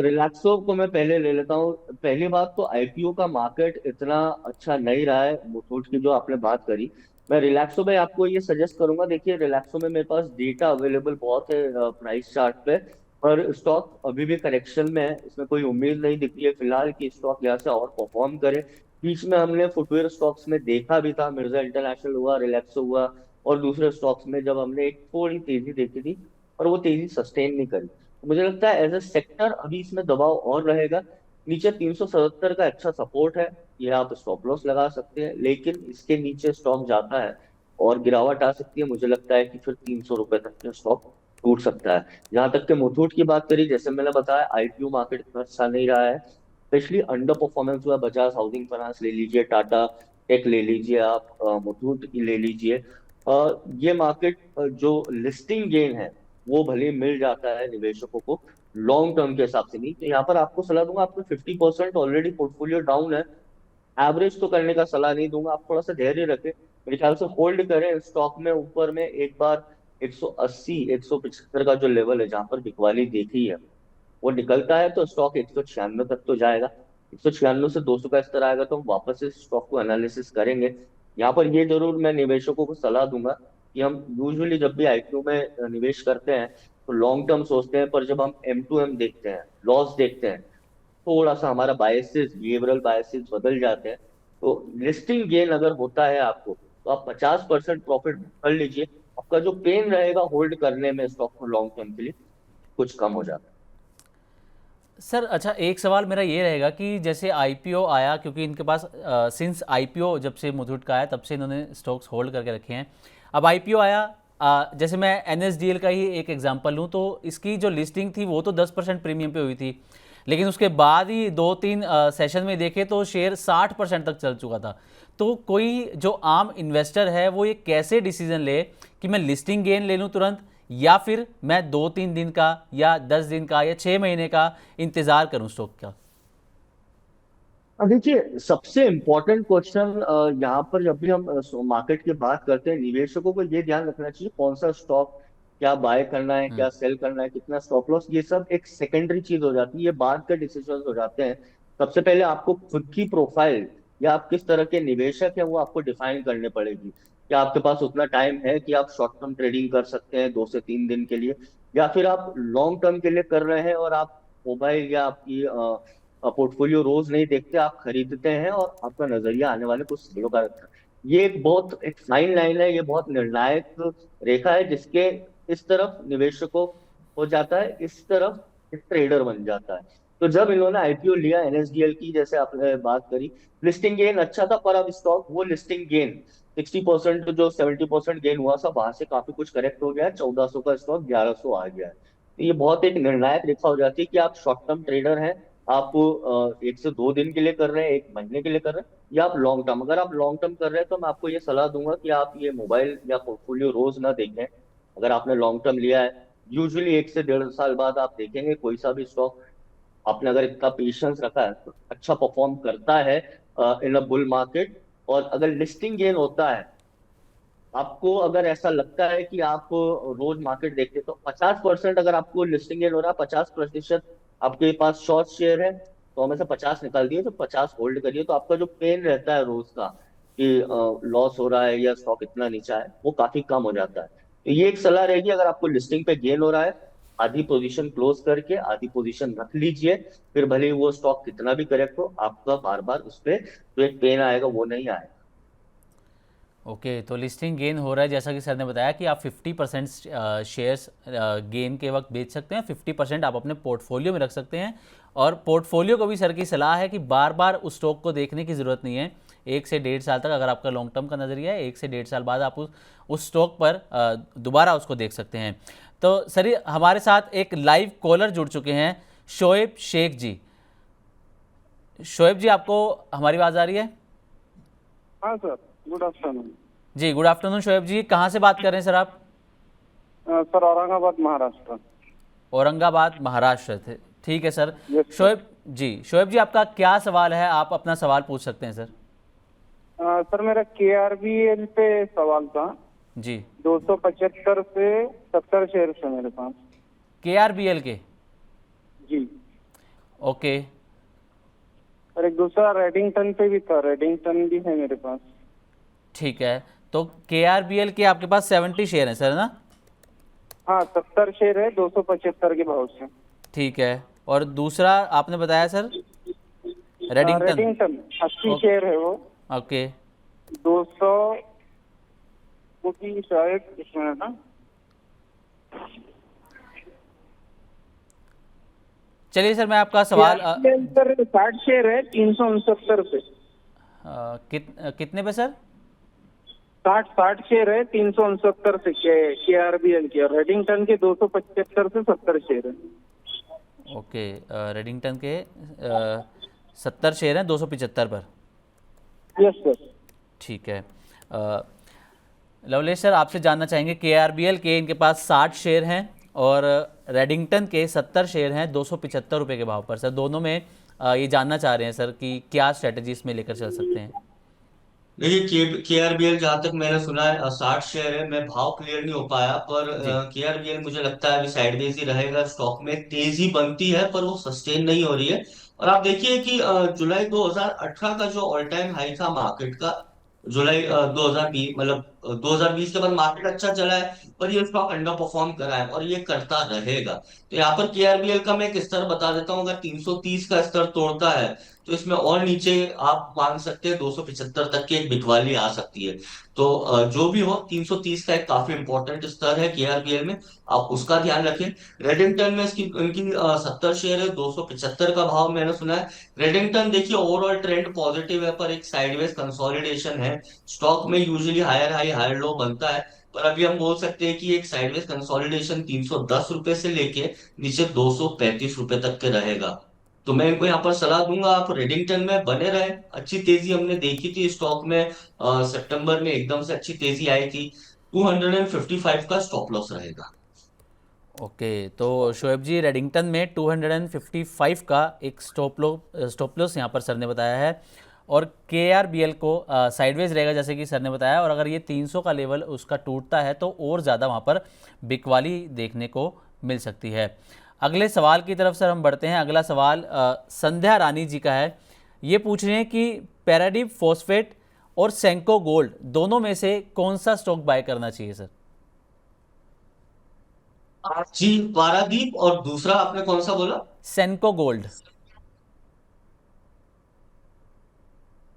रिलैक्सो को मैं पहले ले लेता हूँ। पहली बात तो आईपीओ का मार्केट इतना अच्छा नहीं रहा है, मुथूट की जो आपने बात करी। मैं रिलैक्सो में आपको ये सजेस्ट करूंगा, देखिए रिलैक्सो में मेरे पास डेटा अवेलेबल बहुत है प्राइस चार्ट पे, पर स्टॉक अभी भी करेक्शन में है। इसमें कोई उम्मीद नहीं दिख रही है फिलहाल कि स्टॉक यहाँ से और परफॉर्म करे। बीच में हमने फुटवेयर स्टॉक्स में देखा भी था, मिर्जा इंटरनेशनल हुआ, रिलैक्सो हुआ, और दूसरे स्टॉक्स में जब हमने एक थोड़ी तेजी देखी थी, और वो तेजी सस्टेन नहीं करी। मुझे लगता है एज ए सेक्टर अभी इसमें दबाव और रहेगा। नीचे 377 का अच्छा सपोर्ट है, ये आप स्टॉप लॉस लगा सकते हैं, लेकिन इसके नीचे स्टॉक जाता है और गिरावट आ सकती है। मुझे लगता है कि फिर 300 रुपए तक के स्टॉक टूट सकता है। जहां तक के मुथूट की बात करी, जैसे मैंने बताया आईपीओ मार्केट इतना अच्छा नहीं रहा है, स्पेशली अंडर परफॉर्मेंस हुआ। बजाज हाउसिंग फाइनेंस ले लीजिए, टाटा टेक ले लीजिए, आप मुथूट की ले लीजिए। ये मार्केट जो लिस्टिंग गेन है वो भले ही मिल जाता है निवेशकों को, लॉन्ग टर्म के हिसाब से नहीं। तो यहाँ पर आपको सलाह दूंगा, आपको 50% ऑलरेडी पोर्टफोलियो डाउन है, एवरेज तो करने का सलाह नहीं दूंगा। आप थोड़ा सा धैर्य रखें, मेरे ख्याल से होल्ड करें स्टॉक में। ऊपर में एक बार 180 175 का जो लेवल है जहां पर बिकवाली देखी है, वो निकलता है तो स्टॉक 196 तक तो जाएगा। 196 से 200 का स्तर आएगा तो हम वापस इस स्टॉक को एनालिसिस करेंगे। यहाँ पर ये जरूर मैं निवेशकों को सलाह दूंगा कि हम यूजुअली जब भी आईपीओ में निवेश करते हैं तो लॉन्ग टर्म सोचते हैं, पर जब हम एम टू एम देखते हैं, लॉस देखते हैं, थोड़ा सा हमारा बायसेस, बिहेवियरल बायसेस बदल जाते हैं। तो लिस्टिंग गेन अगर होता है आपको, तो आप 50% प्रॉफिट कर लीजिए। आपका जो पेन रहेगा होल्ड करने में स्टॉक को लॉन्ग टर्म के लिए, कुछ कम हो जाता है। सर अच्छा, एक सवाल मेरा ये रहेगा कि जैसे आईपीओ आया, क्योंकि इनके पास सिंस आईपीओ जब से मुथूट का आया तब से इन्होंने स्टॉक्स होल्ड करके रखे हैं। अब आईपीओ आया, जैसे मैं एनएसडीएल का ही एक एग्जांपल लूँ, तो इसकी जो लिस्टिंग थी वो तो 10% प्रीमियम पे हुई थी, लेकिन उसके बाद ही 2-3 सेशन में देखे तो शेयर 60% तक चल चुका था। तो कोई जो आम इन्वेस्टर है वो ये कैसे डिसीजन ले कि मैं लिस्टिंग गेन ले लूँ तुरंत, या फिर मैं 2-3 दिन का या 10 दिन का या 6 महीने का इंतजार करूं स्टॉक का? अब देखिए, सबसे इम्पोर्टेंट क्वेश्चन यहाँ पर जब भी हम मार्केट की बात करते हैं, निवेशकों को ये ध्यान रखना चाहिए कौन सा स्टॉक क्या बाय करना है, क्या सेल करना है, कितना स्टॉप लॉस, ये सब एक सेकेंडरी चीज हो जाती है, ये बाद के डिसीजन हो जाते हैं। सबसे पहले आपको खुद की प्रोफाइल या आप किस तरह के निवेशक हैं वो आपको डिफाइन करने पड़ेगी। क्या आपके पास उतना टाइम है कि आप शॉर्ट टर्म ट्रेडिंग कर सकते हैं 2 से 3 दिन के लिए, या फिर आप लॉन्ग टर्म के लिए कर रहे हैं और आप मोबाइल या आपकी पोर्टफोलियो रोज नहीं देखते, आप खरीदते हैं और आपका नजरिया आने वाले कुछ सालों का रखता है। ये एक फाइन लाइन है, ये बहुत निर्णायक रेखा है, जिसके इस तरफ निवेशकों हो जाता है, इस तरफ एक ट्रेडर बन जाता है। तो जब इन्होंने आईपीओ लिया एनएसडीएल की, जैसे आपने बात करी, लिस्टिंग गेन अच्छा था, पर अब स्टॉक वो लिस्टिंग गेन 60% जो 70% गेन हुआ था वहां से काफी कुछ करेक्ट हो गया है। 1400 का स्टॉक 1100 आ गया है। तो ये बहुत एक निर्णायक रेखा हो जाती है कि आप शॉर्ट टर्म ट्रेडर हैं, आप 1 से 2 दिन के लिए कर रहे हैं, 1 महीने के लिए कर रहे हैं, या आप लॉन्ग टर्म। अगर आप लॉन्ग टर्म कर रहे हैं तो मैं आपको ये सलाह दूंगा कि आप ये मोबाइल या पोर्टफोलियो रोज ना देखें। अगर आपने लॉन्ग टर्म लिया है, यूजुअली 1 से 1.5 साल बाद आप देखेंगे कोई सा भी स्टॉक, आपने अगर इतना पेशेंस रखा है तो अच्छा परफॉर्म करता है इन अ बुल मार्केट। और अगर लिस्टिंग गेन होता है, आपको अगर ऐसा लगता है कि आप रोज मार्केट देखते हैं, तो 50%, अगर आपको लिस्टिंग गेन हो रहा है 50% आपके पास शॉर्ट शेयर है, तो हमें से 50 निकाल दिए, तो 50 होल्ड करिए। तो आपका जो पेन रहता है रोज का कि लॉस हो रहा है या स्टॉक इतना नीचा है, वो काफी कम हो जाता है। तो ये एक सलाह रहेगी, अगर आपको लिस्टिंग पे गेन हो रहा है, आधी पोजीशन क्लोज करके आधी पोजीशन रख लीजिए। फिर भले ही वो स्टॉक कितना भी करेक्ट हो, आपका बार बार उस पर जो एक पेन आएगा वो नहीं आएगा। ओके, तो लिस्टिंग गेन हो रहा है, जैसा कि सर ने बताया कि आप 50% शेयर्स गेन के वक्त बेच सकते हैं, 50% आप अपने पोर्टफोलियो में रख सकते हैं। और पोर्टफोलियो को भी सर की सलाह है कि बार बार उस स्टॉक को देखने की ज़रूरत नहीं है। 1 से 1.5 साल तक अगर आपका लॉन्ग टर्म का नज़रिया है, 1 से 1.5 साल बाद आप उस स्टॉक पर दोबारा उसको देख सकते हैं। तो सर हमारे साथ एक लाइव कॉलर जुड़ चुके हैं, शोएब शेख जी। शोएब जी, आपको हमारी आवाज़ आ रही है? हाँ सर, गुड आफ्टरनून। जी, गुड आफ्टरनून शोएब जी। कहाँ से बात कर रहे हैं सर आप? सर, औरंगाबाद महाराष्ट्र। औरंगाबाद महाराष्ट्र थे, ठीक है सर। Yes sir. शोएब जी, आपका क्या सवाल है? आप अपना सवाल पूछ सकते हैं सर। सर, मेरा KRBL पे सवाल था। जी, 275 से 70 शेयर है मेरे पास। KRBL के। जी। ओके, और एक दूसरा रेडिंगटन पे भी था, रेडिंगटन भी है मेरे पास। ठीक है। तो KRBL के आपके पास 70 शेयर हैं सर ना? हाँ, 70 शेयर है 275 के भाव से। ठीक है। और दूसरा आपने बताया सर? रेडिंगटन। रेडिंगटन 80 ओ- शेयर है वो। ओके, 200 वो भी शायद इसमें है ना। चलिए सर, मैं आपका सवाल KRBL पर 60 शेयर है 369 पे। कितने पे सर? 60 शेयर है 369 से KRBL की, और रेडिंगटन के 275 से 70 शेयर है। ओके, रेडिंगटन के 70 शेयर हैं 275 पर। Yes sir. ठीक है। लवलेश सर, आपसे जानना चाहेंगे, KRBL के इनके पास 60 शेयर हैं और रेडिंगटन के 70 शेयर हैं 275 रुपये के भाव पर। सर दोनों में ये जानना चाह रहे हैं सर कि क्या स्ट्रेटजी इसमें लेकर चल सकते हैं? देखिए, KRBL जहां तक मैंने सुना है 60 शेयर है। मैं भाव क्लियर नहीं हो पाया, पर जी, KRBL मुझे लगता है अभी साइडवेज ही रहेगा। स्टॉक में तेजी बनती है पर वो सस्टेन नहीं हो रही है। और आप देखिए कि जुलाई 2018 का जो ऑल टाइम हाई था मार्केट का, जुलाई 2020, मतलब 2020 के बाद मार्केट अच्छा चला है, पर ये स्टॉक अंडर परफॉर्म करा है और ये करता रहेगा। तो यहाँ पर KRBL का मैं एक स्तर बता देता हूँ, अगर 330 का स्तर तोड़ता है तो इसमें और नीचे आप मान सकते हैं 275 तक की एक बिकवाली आ सकती है। तो जो भी हो, 330 का एक काफी इंपॉर्टेंट स्तर है KRBL में, आप उसका ध्यान रखें। रेडिंगटन में इसकी उनकी 70 शेयर है, 275 का भाव मैंने सुना है। रेडिंगटन देखिए, ओवरऑल ट्रेंड पॉजिटिव है, पर एक साइडवेज कंसोलिडेशन है। स्टॉक में usually higher high higher low बनता है, पर अभी हम बोल सकते हैं कि एक साइडवेज कंसोलिडेशन 310 रुपए से लेके नीचे 235 रुपए तक के रहेगा। तो मैं इनको यहाँ पर सलाह दूंगा, आप रेडिंगटन में बने रहे। अच्छी तेजी हमने देखी थी स्टॉक में, सितंबर में एकदम से अच्छी तेजी आई थी। 255 का स्टॉप लॉस रहेगा। ओके। तो शोएब जी, रेडिंगटन में 255 का एक स्टॉप लॉस यहाँ पर सर ने बताया है, और KRBL को साइडवेज रहेगा जैसे कि सर ने बताया। और अगर ये 300 का लेवल उसका टूटता है तो और ज़्यादा वहाँ पर बिकवाली देखने को मिल सकती है। अगले सवाल की तरफ सर हम बढ़ते हैं। अगला सवाल संध्या रानी जी का है। ये पूछ रहे हैं कि पैराडीप फॉस्फेट और सेंको गोल्ड दोनों में से कौन सा स्टॉक बाय करना चाहिए सर? जी, पारादीप, और दूसरा आपने कौन सा बोला? सेंको गोल्ड।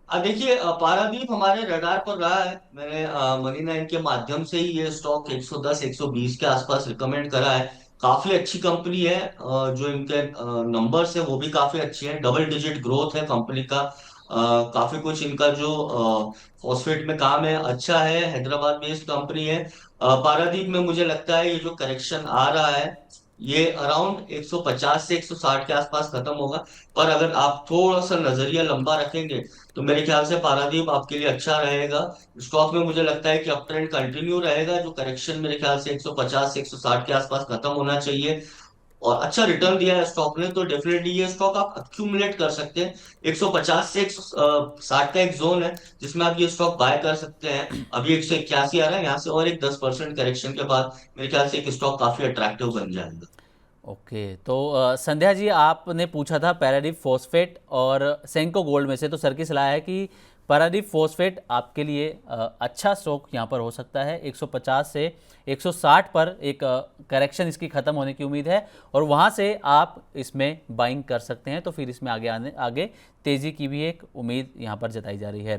देखिए, पारादीप हमारे रडार पर रहा है। मैंने मनी नाइन के माध्यम से ही ये स्टॉक 110 120 के आसपास रिकमेंड करा है। काफी अच्छी कंपनी है, जो इनके नंबर्स है वो भी काफी अच्छे हैं, डबल डिजिट ग्रोथ है कंपनी का। काफी कुछ इनका जो फॉस्फेट में काम है अच्छा है, हैदराबाद बेस्ड कंपनी है। पारादीप में मुझे लगता है ये जो करेक्शन आ रहा है ये अराउंड 150 से 160 के आसपास खत्म होगा। पर अगर आप थोड़ा सा नजरिया लंबा रखेंगे तो मेरे ख्याल से पारादीप आपके लिए अच्छा रहेगा। स्टॉक में मुझे लगता है कि अप ट्रेंड कंटिन्यू रहेगा, जो करेक्शन मेरे ख्याल से 150 से 160 के आसपास खत्म होना चाहिए। और अच्छा रिटर्न दिया है स्टॉक ने, तो डेफिनेटली ये स्टॉक आप अक्यूमुलेट कर सकते हैं। 150 से 160 का एक जोन है जिसमें आप ये स्टॉक बाय कर सकते हैं। अभी 181 आ रहा है, यहाँ से और एक 10% करेक्शन के बाद मेरे ख्याल से एक स्टॉक काफी अट्रैक्टिव बन जाएगा। ओके, तो संध्या जी, आपने पूछा था पैराडीप फॉस्फेट और सेंको गोल्ड में से, तो सर की सलाह है कि पैराडीप फॉस्फेट आपके लिए अच्छा स्टॉक यहाँ पर हो सकता है। 150 से 160 पर एक करेक्शन इसकी ख़त्म होने की उम्मीद है और वहाँ से आप इसमें बाइंग कर सकते हैं, तो फिर इसमें आगे तेज़ी की भी एक उम्मीद यहाँ पर जताई जा रही है।